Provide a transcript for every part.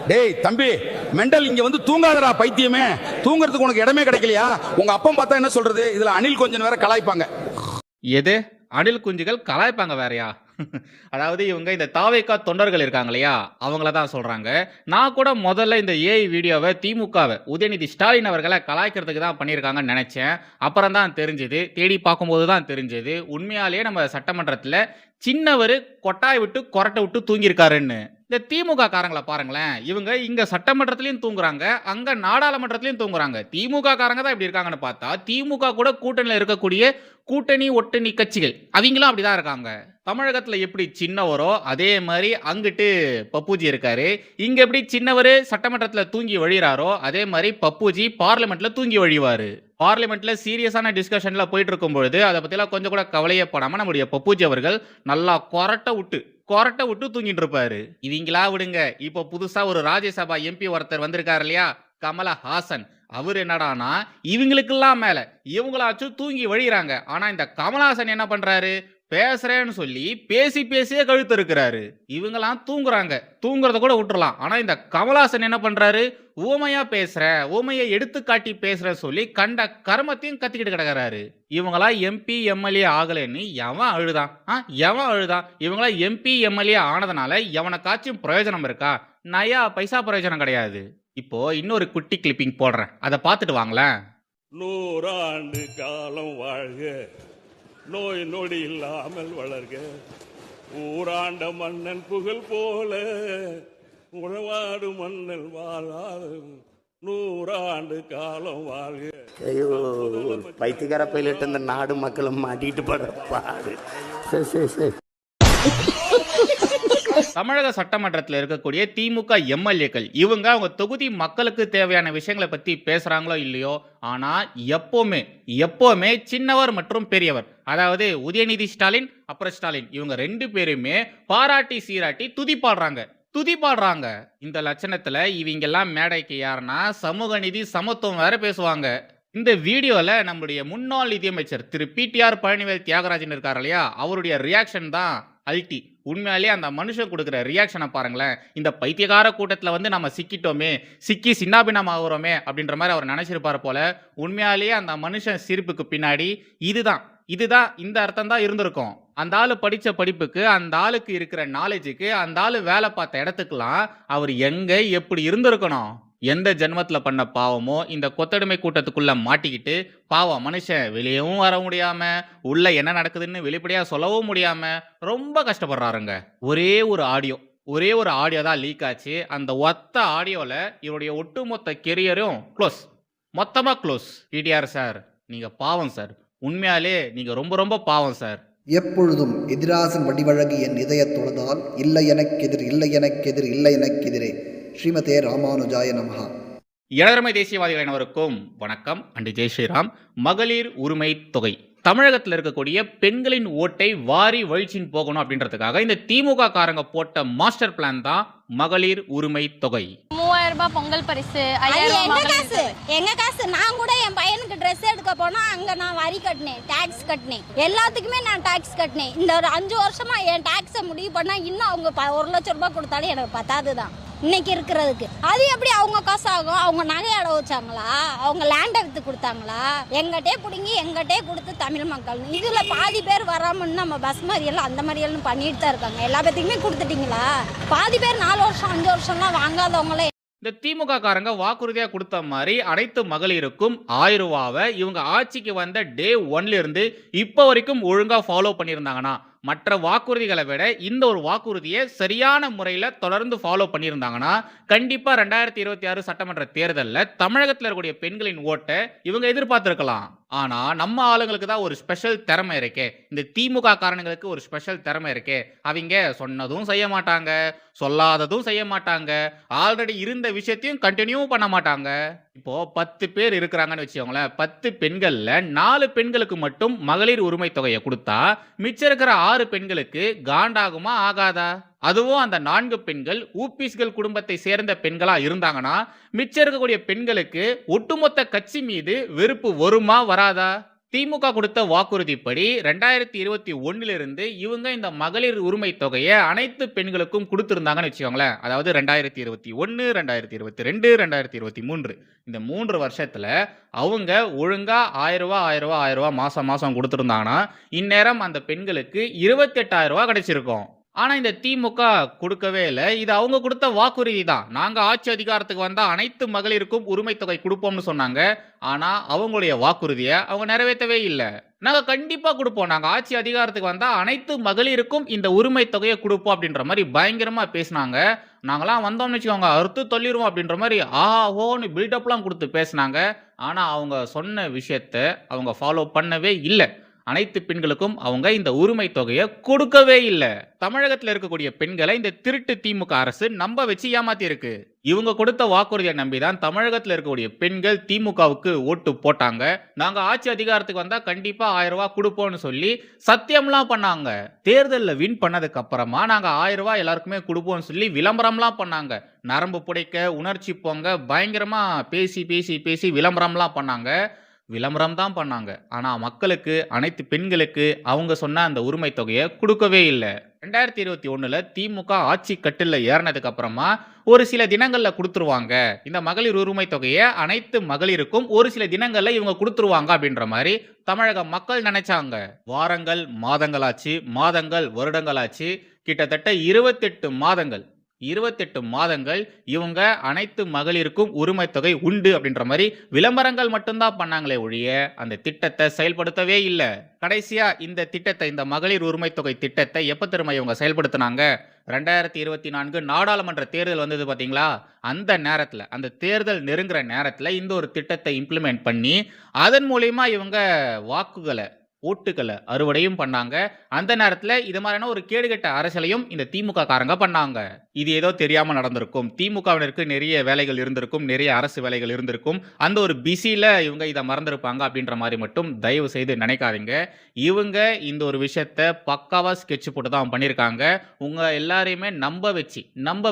டேய் தம்பி, மெண்டல் இங்க வந்து தூங்காதடா பைத்தியமே. தூங்குறதுக்கு உனக்கு இடமே கிடைக்கலையா? உங்க அப்பா பார்த்தா என்ன சொல்றது? இதுல அணில் கொஞ்சம் வேற கலாய்ப்பாங்க. எது அணில் குஞ்சுகள் கலாய்ப்பாங்க வேறயா? அதாவது இவங்க இந்த தாவேகா தொண்டர்கள் இருக்காங்க இல்லையா, அவங்கள தான் சொல்றாங்க. நான் கூட முதல்ல இந்த ஏஐ வீடியோவை திமுகவை உதயநிதி ஸ்டாலின் அவர்களை கலாய்க்கிறதுக்கு தான் பண்ணியிருக்காங்கன்னு நினைச்சேன். அப்புறம் தான் தெரிஞ்சது, தேடி பார்க்கும்போது தான் தெரிஞ்சது, உண்மையாலேயே நம்ம சட்டமன்றத்தில் சின்னவர் கொட்டாய் விட்டு கொரட்டை விட்டு தூங்கியிருக்காருன்னு. இந்த திமுக காரங்களை பாருங்களேன், இவங்க இங்க சட்டமன்றத்திலையும் தூங்குறாங்க, அங்க நாடாளுமன்றத்திலையும் தூங்குறாங்க. திமுக காரங்க தான் இப்படி இருக்காங்கன்னு பார்த்தா, திமுக கூட கூட்டணியில் இருக்கக்கூடிய கூட்டணி ஒட்டணி கட்சிகள் அவங்களும் அப்படிதான் இருக்காங்க. தமிழகத்துல எப்படி சின்னவரோ அதே மாதிரி அங்கிட்டு பப்புஜி இருக்காரு. இங்க எப்படி சின்னவர் சட்டமன்றத்துல தூங்கி வழிறாரோ அதே மாதிரி பப்புஜி பார்லிமெண்ட்ல தூங்கி வழிவாரு. பார்லிமெண்ட்ல சீரியஸான டிஸ்கஷன்ல போயிட்டு இருக்கும் பொழுது அதை பத்திலாம் கொஞ்சம் கூட கவலையே படாம நம்முடைய பப்புஜி அவர்கள் நல்லா கொரட்டை விட்டு தூங்கிட்டு இருப்பாரு. இவங்களா விடுங்க, இப்போ புதுசா ஒரு ராஜ்யசபா எம்பி ஒருத்தர் வந்திருக்காரு இல்லையா, கமலஹாசன். அவர் என்னடானா இவங்களுக்கெல்லாம் மேல இவங்களாச்சும் தூங்கி வழிகிறாங்க. ஆனா இந்த கமலஹாசன் என்ன பண்றாரு, பேசுறேன்னு சொல்லி பேசியே கழுத்து இருக்கிறாரு. இவங்கெல்லாம் தூங்குறாங்க, தூங்குறத கூட விட்டுறலாம். ஆனா இந்த கமலஹாசன் என்ன பண்றாரு, ஊமையா பேசுற, ஊமையை எடுத்து காட்டி பேசுற சொல்லி கண்ட கர்மத்தையும் கத்திக்கிட்டு கிடக்கிறாரு. இவங்களா எம்பி எம்எல்ஏ ஆகலன்னு எவன் அழுதான்? இவங்களா எம்பி எம்எல்ஏ ஆனதுனால எவனுக்காச்சும் பிரயோஜனம் இருக்கா? நயா பைசா பிரயோஜனம் கிடையாது. இப்போ இன்னொரு குட்டி கிளிப்பிங் போடுறேன், அதை பார்த்துட்டு வாங்களேன். 100 ஆண்டு காலம் வாழ்க, நோய் நொடி இல்லாமல் வளர்க, ஊராண்ட மன்னன் புகழ் போல உழவாடு மன்னல் வாழாது 100 ஆண்டு காலம் வாழ்க. ஐயோ, பைத்தியக்கார பைலட் இந்த நாடு மக்களும் மாட்டிட்டு படுற பாடு. சரி. தமிழக சட்டமன்றத்தில் இருக்கக்கூடிய திமுக எம்எல்ஏக்கள் இவங்க அவங்க தொகுதி மக்களுக்கு தேவையான விஷயங்களை பத்தி பேசுறாங்களோ இல்லையோ, ஆனா எப்பவுமே சின்னவர் மற்றும் பெரியவர், அதாவது உதயநிதி ஸ்டாலின் அப்புறம் ஸ்டாலின், இவங்க ரெண்டு பேருமே பாராட்டி சீராட்டி துதிப்பாடுறாங்க. இந்த லட்சணத்துல இவங்க எல்லாம் மேடைக்கு யாருன்னா சமூக நீதி சமத்துவம் வேற பேசுவாங்க. இந்த வீடியோல நம்முடைய முன்னாள் நிதியமைச்சர் திரு பிடிஆர் பழனிவேல் தியாகராஜன் இருக்காரு இல்லையா, அவருடைய ரியாக்ஷன் தான் அல்டி. உண்மையாலேயே அந்த மனுஷன் கொடுக்குற ரியாக்ஷனை பாருங்களேன். இந்த பைத்தியகார கூட்டத்தில் வந்து நம்ம சிக்கி சின்னாபின்னம் ஆகுறோமே அப்படின்ற மாதிரி அவர் நினைச்சிருப்பார் போல. உண்மையாலேயே அந்த மனுஷன் சிரிப்புக்கு பின்னாடி இதுதான் இந்த அர்த்தம் தான் இருந்திருக்கும். அந்த ஆளு படிச்ச படிப்புக்கு, அந்த ஆளுக்கு இருக்கிற நாலேஜுக்கு, அந்த ஆளு வேலை பார்த்த இடத்துக்குலாம் அவர் எங்க எப்படி இருந்திருக்கணும். எந்த ஜென்மத்துல பண்ண பாவமோ இந்த கொத்தடிமை கூட்டத்துக்குள்ள மாட்டிக்கிட்டு பாவம் மனுஷன் வெளியவும் வர முடியாம, உள்ள என்ன நடக்குதுன்னு வெளிப்படையா சொல்லவும் முடியாம ரொம்ப கஷ்டப்படுறாருங்க. ஒரே ஒரு ஆடியோ தான் லீக் ஆச்சு. அந்த ஒத்த ஆடியோல இவருடைய ஒட்டுமொத்த கெரியரும் மொத்தமா க்ளோஸ். பிடிஆர் சார், நீங்க பாவம் சார், உண்மையாலே நீங்க ரொம்ப பாவம் சார். எப்பொழுதும் எதிராசன் வடிவழகு என் இதய தொழுதால் இல்லை எனக்கெதிரே. ஸ்ரீமதே ராமானுஜாய நமஹா. இளமை தேசியவாதிகள் அனைவருக்கும் வணக்கம் அண்டு ஜெய் ஸ்ரீராம். மகளிர் உரிமை தொகை தமிழகத்தில் இருக்கக்கூடிய பெண்களின் ஓட்டை வாரி வழிச்சின்னு போகணும் அப்படின்றதுக்காக இந்த திமுக காரங்க போட்ட மாஸ்டர் பிளான் தான் மகளிர் உரிமை தொகை. 3000 ரூபாய் பொங்கல் பரிசு, 5000 எங்க காசு. நான் கூட என் பையனுக்கு ட்ரெஸ் எடுக்க போனா அங்க நான் வரி கட்டினேன், டாக்ஸ் கட்டினேன், எல்லாத்துக்குமே நான் டாக்ஸ் கட்டினேன். இந்த ஒரு 5 வருஷமா என் டாக்ஸை முடிவு பண்ணா இன்னும் அவங்க 1 லட்சம் ரூபாய் கொடுத்தாலும் எனக்கு பத்தாதுதான் இன்னைக்கு இருக்கிறதுக்கு. அது எப்படி அவங்க காசு ஆகும்? அவங்க நகை அடை வச்சாங்களா? அவங்க லேண்ட் எடுத்து கொடுத்தாங்களா? எங்கிட்டே பிடுங்கி எங்கிட்டே கொடுத்து தமிழ் மக்கள் இதுல பாதி பேர் வராமன்னு நம்ம பஸ் மறியல் அந்த மறியல்னு பண்ணிட்டு தான் இருக்காங்க. எல்லா பேத்துக்குமே கொடுத்துட்டீங்களா? பாதி பேர் 4 வருஷம் 5 வருஷம்லாம் வாங்காதவங்களே. இந்த திமுக காரங்க வாக்குறுதியா கொடுத்த மாதிரி அனைத்து மகளிருக்கும் 1000 ரூபாவை இவங்க ஆட்சிக்கு வந்த டே 1ல இருந்து இப்போ வரைக்கும் ஒழுங்கா ஃபாலோ பண்ணியிருந்தாங்கன்னா, மற்ற வாக்குறுதிகளை விட இந்த ஒரு வாக்குறுதியை சரியான முறையில் தொடர்ந்து ஃபாலோ பண்ணியிருந்தாங்கன்னா கண்டிப்பா 2026 சட்டமன்ற தேர்தலில் தமிழகத்தில் இருக்கக்கூடிய பெண்களின் ஓட்டை இவங்க எதிர்பார்த்திருக்கலாம். ஆனா நம்ம ஆளுங்களுக்கு தான் ஒரு ஸ்பெஷல் திறமை இருக்கே, இந்த திமுக காரணங்களுக்கு ஒரு ஸ்பெஷல் திறமை இருக்கே. அவங்க சொன்னதும் செய்ய மாட்டாங்க, சொல்லாததும் செய்ய மாட்டாங்க, ஆல்ரெடி இருந்த விஷயத்தையும் கண்டினியூ பண்ண மாட்டாங்க. இப்போ 10 பேர் இருக்கிறாங்கன்னு வச்சுக்கோங்களேன், 10 பெண்கள்ல 4 பெண்களுக்கு மட்டும் மகளிர் உரிமை தொகையை கொடுத்தா மிச்சம் இருக்கிற 6 பெண்களுக்கு காண்டாகுமா ஆகாதா? அதுவும் அந்த 4 பெண்கள் ஊபிஸ்கள் குடும்பத்தை சேர்ந்த பெண்களா இருந்தாங்கன்னா மிச்சம் இருக்கக்கூடிய பெண்களுக்கு ஒட்டுமொத்த கட்சி மீது வெறுப்பு வருமா வராதா? திமுக கொடுத்த வாக்குறுதிப்படி 2021 இவங்க இந்த மகளிர் உரிமை தொகையை அனைத்து பெண்களுக்கும் கொடுத்திருந்தாங்கன்னு வச்சுக்கோங்களேன். அதாவது 2021, 2022, 2023 இந்த 3 வருஷத்துல அவங்க ஒழுங்கா 1000 ரூபாய் 1000 ரூபாய் 1000 ரூபாய் மாசம் மாசம் கொடுத்திருந்தாங்கன்னா இந்நேரம் அந்த பெண்களுக்கு 28,000 ரூபாய் கிடைச்சிருக்கும். ஆனா இந்த திமுக கொடுக்கவே இல்லை. இது அவங்க கொடுத்த வாக்குறுதி தான். நாங்க ஆட்சி அதிகாரத்துக்கு வந்தா அனைத்து மகளிருக்கும் உரிமை தொகை கொடுப்போம்னு சொன்னாங்க. ஆனா அவங்களுடைய வாக்குறுதியை அவங்க நிறைவேற்றவே இல்லை. நாங்க கண்டிப்பா கொடுப்போம், நாங்க ஆட்சி அதிகாரத்துக்கு வந்தா அனைத்து மகளிருக்கும் இந்த உரிமை தொகையை கொடுப்போம் அப்படின்ற மாதிரி பயங்கரமா பேசினாங்க. நாங்களாம் வந்தோம்னு வச்சுக்கோங்க அறுத்து தள்ளிடுவோம் அப்படின்ற மாதிரி ஓன்னு பில்டப்லாம் கொடுத்து பேசினாங்க. ஆனா அவங்க சொன்ன விஷயத்த அவங்க ஃபாலோ பண்ணவே இல்லை. அனைத்து பெண்களுக்கும் அவங்க இந்த உரிமை தொகையை கொடுக்கவே இல்லை. தமிழகத்தில் இருக்கக்கூடிய பெண்களை இந்த திருட்டு திமுக அரசு நம்ப வச்சு ஏமாத்தி இருக்கு. இவங்க கொடுத்த வாக்குறுதியை நம்பிதான் தமிழகத்தில் இருக்கக்கூடிய பெண்கள் திமுகவுக்கு ஓட்டு போட்டாங்க. நாங்க ஆட்சி அதிகாரத்துக்கு வந்தா கண்டிப்பா 1000 ரூபாய் கொடுப்போம்னு சொல்லி சத்தியம்லாம் பண்ணாங்க. தேர்தலில் வின் பண்ணதுக்கு அப்புறமா நாங்க 1000 ரூபாய் எல்லாருக்குமே கொடுப்போம்னு சொல்லி விளம்பரம்லாம் பண்ணாங்க. நரம்பு புடைக்க உணர்ச்சி போங்க பயங்கரமா பேசி பேசி பேசி விளம்பரம்லாம் பண்ணாங்க. விளம்பரம் தான் பண்ணாங்க. ஆனா மக்களுக்கு அனைத்து பெண்களுக்கு அவங்க சொன்ன அந்த உரிமை தொகையை கொடுக்கவே இல்லை. 2021 திமுக ஆட்சி கட்டில ஏறினதுக்கு அப்புறமா ஒரு சில தினங்கள்ல கொடுத்துருவாங்க, இந்த மகளிர் உரிமை தொகையை அனைத்து மகளிருக்கும் ஒரு சில தினங்கள்ல இவங்க கொடுத்துருவாங்க அப்படின்ற மாதிரி தமிழக மக்கள் நினைச்சாங்க. வாரங்கள் மாதங்களாச்சு, மாதங்கள் வருடங்களாச்சு, கிட்டத்தட்ட 28 மாதங்கள் இவங்க அனைத்து மகளிருக்கும் உரிமை தொகை உண்டு அப்படின்ற மாதிரி விளம்பரங்கள் மட்டும்தான் பண்ணாங்களே ஒழிய அந்த திட்டத்தை செயல்படுத்தவே இல்லை. கடைசியா இந்த திட்டத்தை, இந்த மகளிர் உரிமை தொகை திட்டத்தை எப்ப திரும்ப இவங்க செயல்படுத்தினாங்க? 2024 நாடாளுமன்ற தேர்தல் வந்தது பாத்தீங்களா? அந்த நேரத்துல, அந்த தேர்தல் நெருங்குற நேரத்துல இந்த ஒரு திட்டத்தை இம்ப்ளிமெண்ட் பண்ணி அதன் மூலமா இவங்க வாக்குகளை, ஓட்டுகளை அறுவடையும் பண்ணாங்க. அந்த நேரத்துல இது மாதிரியான ஒரு கேடுகட்ட அரசியலையும் இந்த திமுக காரங்க பண்ணாங்க. இது ஏதோ தெரியாம நடந்திருக்கும், திமுகவினருக்கு நிறைய வேலைகள் இருந்திருக்கும், நிறைய அரசு வேலைகள் இருந்திருக்கும், அந்த ஒரு பிஸியில இவங்க இதை மறந்துருப்பாங்க அப்படின்ற மாதிரி மட்டும் தயவு செய்து நினைக்காதீங்க. இவங்க இந்த ஒரு விஷயத்த பக்காவா ஸ்கெட்ச் போட்டு தான் பண்ணியிருக்காங்க. உங்க எல்லாரையுமே நம்ப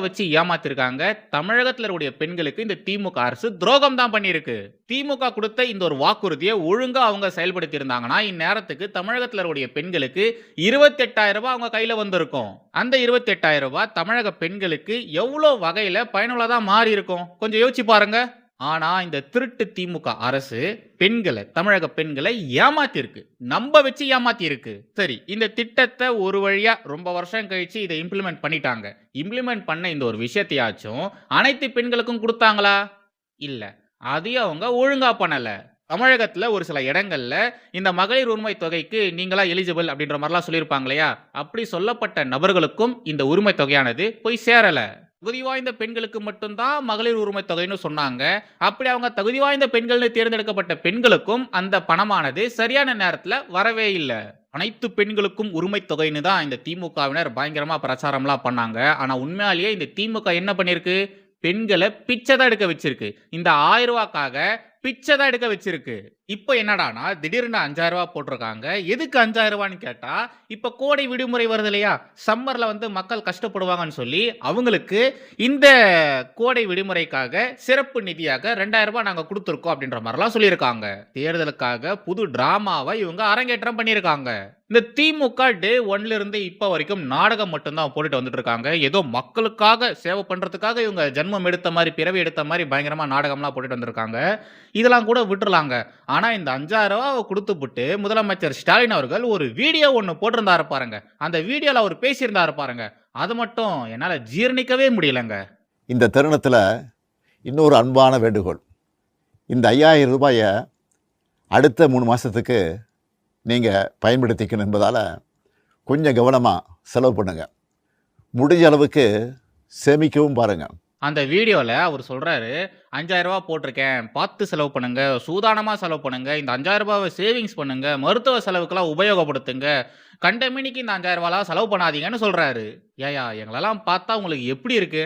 வச்சு ஏமாத்திருக்காங்க. தமிழகத்தில் இருக்கக்கூடிய பெண்களுக்கு இந்த திமுக அரசு துரோகம் தான் பண்ணியிருக்கு. திமுக கொடுத்த இந்த ஒரு வாக்குறுதியை ஒழுங்கா அவங்க செயல்படுத்தி இருந்தாங்கன்னா இந்நேரத்துக்கு தமிழகத்தில் இருக்கக்கூடிய பெண்களுக்கு 28,000 ரூபாய் அவங்க கையில வந்திருக்கும். அந்த 28,000 ரூபாய் தமிழக பெண்களுக்கு எவ்வளவு வகையில பயனுள்ளதா மாறி இருக்கும் கொஞ்சம் யோசிச்சு பாருங்க. ஆனா இந்த திருட்டு திமுக அரசு பெண்களை, தமிழக பெண்களை ஏமாத்திருக்கு, நம்ப வச்சு ஏமாத்திருக்கு. சரி, இந்த திட்டத்தை ஒரு வழியா ரொம்ப வருஷம் கழிச்சு இதை இம்ப்ளிமெண்ட் பண்ணிட்டாங்க. இம்ப்ளிமெண்ட் பண்ண இந்த ஒரு விஷயத்தையாச்சும் அனைத்து பெண்களுக்கும் கொடுத்தாங்களா? இல்ல, அதையும் அவங்க ஒழுங்கா பண்ணல. தமிழகத்துல ஒரு சில இடங்கள்ல இந்த மகளிர் உரிமை தொகைக்கு நீங்களா எலிஜிபிள் அப்படின்ற மாதிரிலாம் சொல்லியிருப்பாங்க இல்லையா? அப்படி சொல்லப்பட்ட நபர்களுக்கும் இந்த உரிமை தொகையானது போய் சேரல. தகுதி வாய்ந்த பெண்களுக்கு மட்டும்தான் மகளிர் உரிமை தொகைன்னு சொன்னாங்க. அப்படி அவங்க தகுதி வாய்ந்த பெண்கள்னு தேர்ந்தெடுக்கப்பட்ட பெண்களுக்கும் அந்த பணமானது சரியான நேரத்துல வரவே இல்லை. அனைத்து பெண்களுக்கும் உரிமை தொகைன்னு தான் இந்த திமுகவினர் பயங்கரமா பிரச்சாரம்லாம் பண்ணாங்க. ஆனா உண்மையாலேயே இந்த திமுக என்ன பண்ணிருக்கு? பெண்களை பிச்சை தான் எடுக்க வச்சிருக்கு. இந்த 1000 ரூபாய்க்காக பிச்சை தான் எடுக்க வச்சிருக்கு. இப்போ என்னடானா திடீர்னு 5000 ரூபாய் போட்டிருக்காங்க. எதுக்கு 5000 ரூபான்னு கேட்டா, இப்ப கோடை விடுமுறை வருது இல்லையா? சம்மர்ல மக்கள் கஷ்டப்படுவாங்கன்னு சொல்லி அவங்களுக்கு இந்த கோடை விடுமுறைக்காக சிறப்பு நிதியாக 2000 ரூபாய் நாங்க கொடுத்துருக்கோம் அப்படின்ற மாதிரிலாம் சொல்லியிருக்காங்க. தேர்தலுக்காக புது டிராமாவை இவங்க அரங்கேற்றம் பண்ணியிருக்காங்க. இந்த திமுக டே 1ல இருந்து இப்ப வரைக்கும் நாடகம் மட்டும்தான் போட்டுட்டு வந்துட்டு இருக்காங்க. ஏதோ மக்களுக்காக சேவை பண்றதுக்காக இவங்க ஜென்மம் எடுத்த மாதிரி, பிறவி எடுத்த மாதிரி பயங்கரமா நாடகம்லாம் போட்டுட்டு வந்திருக்காங்க. இதெல்லாம் கூட விட்டுறலாங்க. ஆனா இந்த 5000 ரூபாய் கொடுத்துப்புட்டு முதலமைச்சர் ஸ்டாலின் அவர்கள் ஒரு வீடியோ ஒன்னு போட்டிருந்தாரு பாருங்க. அந்த வீடியோல அவர் பேசியிருந்தாரு பாருங்க. அது மட்டும் என்னால ஜீரணிக்கவே முடியலங்க. இந்த தருணத்துல இன்னொரு அன்பான வேண்டுகோள். இந்த 5000 ரூபாயை அடுத்த 3 மாசத்துக்கு நீங்கள் பயன்படுத்திக்கணும் என்பதால் கொஞ்சம் கவனமாக செலவு பண்ணுங்கள். முடிஞ்ச அளவுக்கு சேமிக்கவும் பாருங்கள். அந்த வீடியோவில் அவர் சொல்கிறாரு, 5000 ரூபாய் போட்டிருக்கேன், பார்த்து செலவு பண்ணுங்க, சூதானமாக செலவு பண்ணுங்க, இந்த 5000 ரூபாவை சேவிங்ஸ் பண்ணுங்க, மருத்துவ செலவுக்கெல்லாம் உபயோகப்படுத்துங்க, கண்டமினிக்கு இந்த 5000 ரூபாலாம் செலவு பண்ணாதீங்கன்னு சொல்கிறாரு. ஏயா, எங்களெல்லாம் பார்த்தா உங்களுக்கு எப்படி இருக்கு?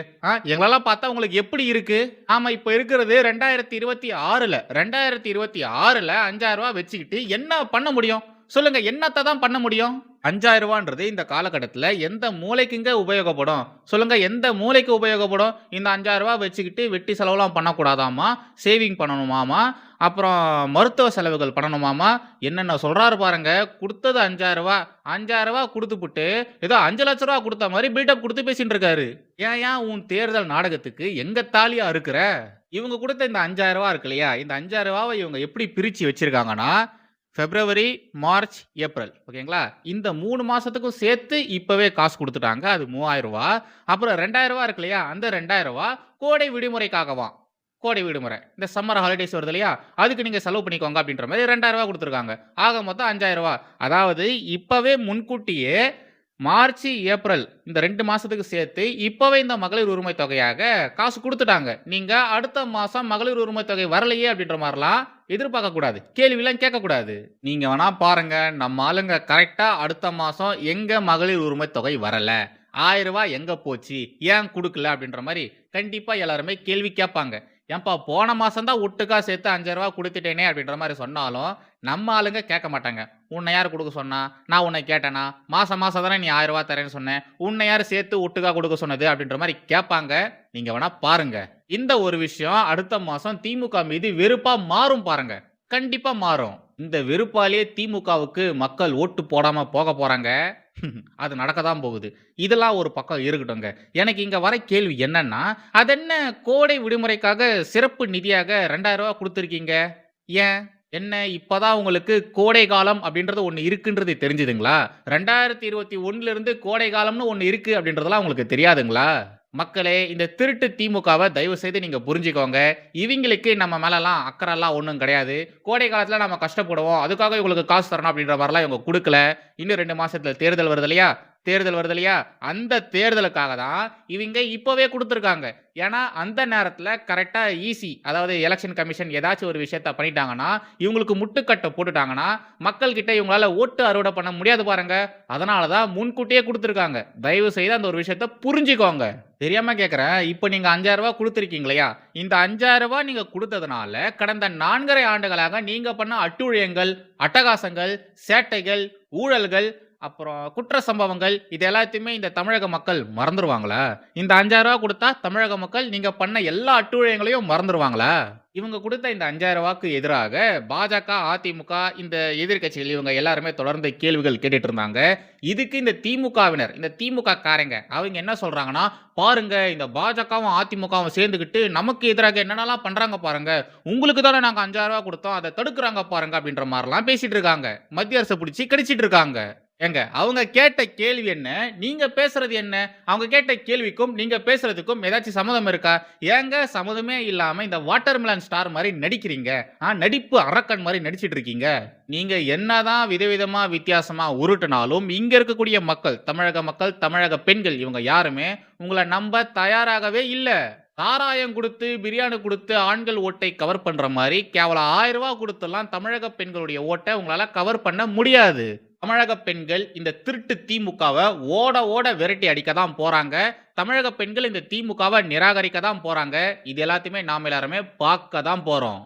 எங்களெல்லாம் பார்த்தா உங்களுக்கு எப்படி இருக்கு? ஆமாம், இப்போ இருக்கிறது 2026ல் 5000 ரூபாய் வச்சுக்கிட்டு என்ன பண்ண முடியும் சொல்லுங்க? என்னத்தை தான் பண்ண முடியும்? 5000 ரூபான்றது இந்த காலகட்டத்தில் எந்த மூளைக்குங்க உபயோகப்படும் சொல்லுங்க? எந்த மூளைக்கு உபயோகப்படும்? இந்த 5000 ரூபாய் வச்சுக்கிட்டு வெட்டி செலவுலாம் பண்ணக்கூடாதாமா, சேவிங் பண்ணணுமாமா, அப்புறம் மருத்துவ செலவுகள் பண்ணணுமாமா. என்னென்ன சொல்றாரு பாருங்க. கொடுத்தது 5000 ரூபா. 5000 ரூபா கொடுத்துப்புட்டு ஏதோ 5 லட்ச ரூபா கொடுத்த மாதிரி பில்டப் கொடுத்து பேசிட்டு இருக்காரு. ஏன் உன் தேர்தல் நாடகத்துக்கு எங்க தாலியா இருக்கிற? இவங்க கொடுத்த இந்த 5000 ரூபா இருக்கு இல்லையா, இந்த 5000 ரூபாவை இவங்க எப்படி பிரிச்சு வச்சிருக்காங்கன்னா, பிப்ரவரி, மார்ச், ஏப்ரல், ஓகேங்களா, இந்த 3 மாசத்துக்கும் சேர்த்து இப்பவே காசு கொடுத்துட்டாங்க. அது 3000 ரூபா. அப்புறம் 2000 ரூபா இருக்கு இல்லையா, அந்த 2000 ரூபா கோடை விடுமுறைக்காகவாம். கோடை விடுமுறை, இந்த சம்மர் ஹாலிடேஸ் வருது இல்லையா, அதுக்கு நீங்க செலவு பண்ணிக்கோங்க அப்படின்ற மாதிரி 2000 ரூபா கொடுத்துருக்காங்க. ஆக மொத்தம் 5000 ரூபா. அதாவது இப்பவே முன்கூட்டியே மார்ச், ஏப்ரல் இந்த 2 மாசத்துக்கு சேர்த்து இப்பவே இந்த மகளிர் உரிமை தொகையாக காசு கொடுத்துட்டாங்க. நீங்க அடுத்த மாசம் மகளிர் உரிமை தொகை வரலையே அப்படின்ற மாதிரிலாம் எதிர்பார்க்க கூடாது, கேள்வியெல்லாம் கேட்கக்கூடாது. நீங்க வேணா பாருங்க, நம்ம ஆளுங்க கரெக்டா அடுத்த மாசம் எங்க மகளிர் உரிமை தொகை வரல, 1000 ரூபாய் எங்க போச்சு, ஏன் கொடுக்கல அப்படின்ற மாதிரி கண்டிப்பா எல்லாருமே கேள்வி கேட்பாங்க. ஏன்பா போன மாசம் தான் ஒட்டுக்கா சேர்த்து 5000 ரூபாய் கொடுத்துட்டேனே அப்படின்ற மாதிரி சொன்னாலும் நம்ம ஆளுங்க கேட்க மாட்டாங்க. உன்னை யார் கொடுக்க சொன்னா, நான் உன்னை கேட்டேனா, மாசம் தானே நீ 1000 ரூபாய் தரேன்னு சொன்னேன், உன்னை யார் சேர்த்து ஒட்டுக்கா கொடுக்க சொன்னது அப்படின்ற மாதிரி கேட்பாங்க. நீங்க வேணா பாருங்க, இந்த ஒரு விஷயம் அடுத்த மாசம் திமுக மீது வெறுப்பா மாறும் பாருங்க, கண்டிப்பா மாறும். இந்த வெறுப்பாலேயே திமுகவுக்கு மக்கள் ஓட்டு போடாம போக போறாங்க. அது நடக்க தான் போகுது. இதெல்லாம் ஒரு பக்கம் இருக்கட்டுங்க. எனக்கு இங்க வர கேள்வி என்னன்னா, அது என்ன கோடை விடுமுறைக்காக சிறப்பு நிதியாக 2000 ரூபாய் கொடுத்துருக்கீங்க? ஏன் என்ன இப்பதான் உங்களுக்கு கோடை காலம் அப்படின்றது ஒன்று இருக்குன்றது தெரிஞ்சுதுங்களா? 2021 இருந்து கோடை காலம்னு ஒன்று இருக்கு அப்படின்றதெல்லாம் உங்களுக்கு தெரியாதுங்களா? மக்களே, இந்த திருட்டு திமுகவை தயவு செய்து நீங்க புரிஞ்சுக்கோங்க. இவங்களுக்கு நம்ம மேலலாம் அக்கறைலாம் ஒன்றும் கிடையாது. கோடை காலத்தில் நம்ம கஷ்டப்படுவோம், அதுக்காக இவங்களுக்கு காசு தரணும் அப்படின்ற மாதிரிலாம் இவங்க கொடுக்கல. இன்னும் 2 மாசத்துல தேர்தல் வருது இல்லையா, அந்த தேர்தலுக்காக தான் இவங்க இப்பவே கொடுத்துருக்காங்க. ஏன்னா அந்த நேரத்தில் கரெக்டா ஈசி, அதாவது எலெக்ஷன் கமிஷன் ஏதாச்சும் ஒரு விஷயத்த பண்ணிட்டாங்கன்னா, இவங்களுக்கு முட்டுக்கட்டை போட்டுட்டாங்கன்னா மக்கள் கிட்ட இவங்களால ஓட்டு அறுவடை பண்ண முடியாது பாருங்க. அதனாலதான் முன்கூட்டியே கொடுத்துருக்காங்க. தயவு செய்து அந்த ஒரு விஷயத்த புரிஞ்சுக்கோங்க. தெரியாம கேட்கிறேன், இப்போ நீங்க 5000 ரூபாய் கொடுத்துருக்கீங்க இல்லையா, இந்த 5000 ரூபாய் நீங்க கொடுத்ததுனால கடந்த 4.5 ஆண்டுகளாக நீங்க பண்ண அட்டூழியங்கள், அட்டகாசங்கள், சேட்டைகள், ஊழல்கள், அப்புறம் குற்ற சம்பவங்கள், இது எல்லாத்தையுமே இந்த தமிழக மக்கள் மறந்துடுவாங்களா? இந்த 5000 ரூபாய் கொடுத்தா தமிழக மக்கள் நீங்க பண்ண எல்லா அட்டூழியங்களையும் மறந்துடுவாங்களா? இவங்க கொடுத்த இந்த 5000 ரூபாய்க்கு எதிராக பாஜக, அதிமுக, இந்த எதிர்கட்சிகள் இவங்க எல்லாருமே தொடர்ந்து கேள்விகள் கேட்டுட்டு இருந்தாங்க. இதுக்கு இந்த திமுகவினர், இந்த திமுக காரங்க அவங்க என்ன சொல்றாங்கன்னா, பாருங்க இந்த பாஜகவும் அதிமுகவும் சேர்ந்துக்கிட்டு நமக்கு எதிராக என்னென்னலாம் பண்றாங்க பாருங்க, உங்களுக்கு தானே நாங்க 5000 ரூபாய் கொடுத்தோம், அதை தடுக்கிறாங்க பாருங்க அப்படின்ற மாதிரிலாம் பேசிட்டு இருக்காங்க. மத்திய அரசு பிடிச்சி கடிச்சிட்டு இருக்காங்க. ஏங்க, அவங்க கேட்ட கேள்வி என்ன, நீங்க பேசுறது என்ன? அவங்க கேட்ட கேள்விக்கும் நீங்க பேசுறதுக்கும் ஏதாச்சும் சம்மதம் இருக்கா? ஏங்க சம்மதமே இல்லாம இந்த வாட்டர்மெலன் ஸ்டார் மாதிரி நடிக்கிறீங்க, நடிப்பு அரக்கன் மாதிரி நடிச்சிட்டு இருக்கீங்க. நீங்க என்னதான் விதவிதமா வித்தியாசமா உருட்டுனாலும் இங்க இருக்கக்கூடிய மக்கள், தமிழக மக்கள், தமிழக பெண்கள், இவங்க யாருமே உங்களை நம்ப தயாராகவே இல்ல. சாராயம் கொடுத்து, பிரியாணி கொடுத்து ஆண்கள் ஓட்டை கவர் பண்ற மாதிரி கேவலம் 1000 ரூபாய் கொடுத்துலாம் தமிழக பெண்களுடைய ஓட்டை உங்களால கவர் பண்ண முடியாது. தமிழக பெண்கள் இந்த திருட்டு திமுகவை ஓட விரட்டி அடிக்க தான் போறாங்க. தமிழக பெண்கள் இந்த திமுகவை நிராகரிக்க தான் போறாங்க. இது எல்லாத்தையுமே நாம எல்லாருமே பார்க்க தான் போறோம்.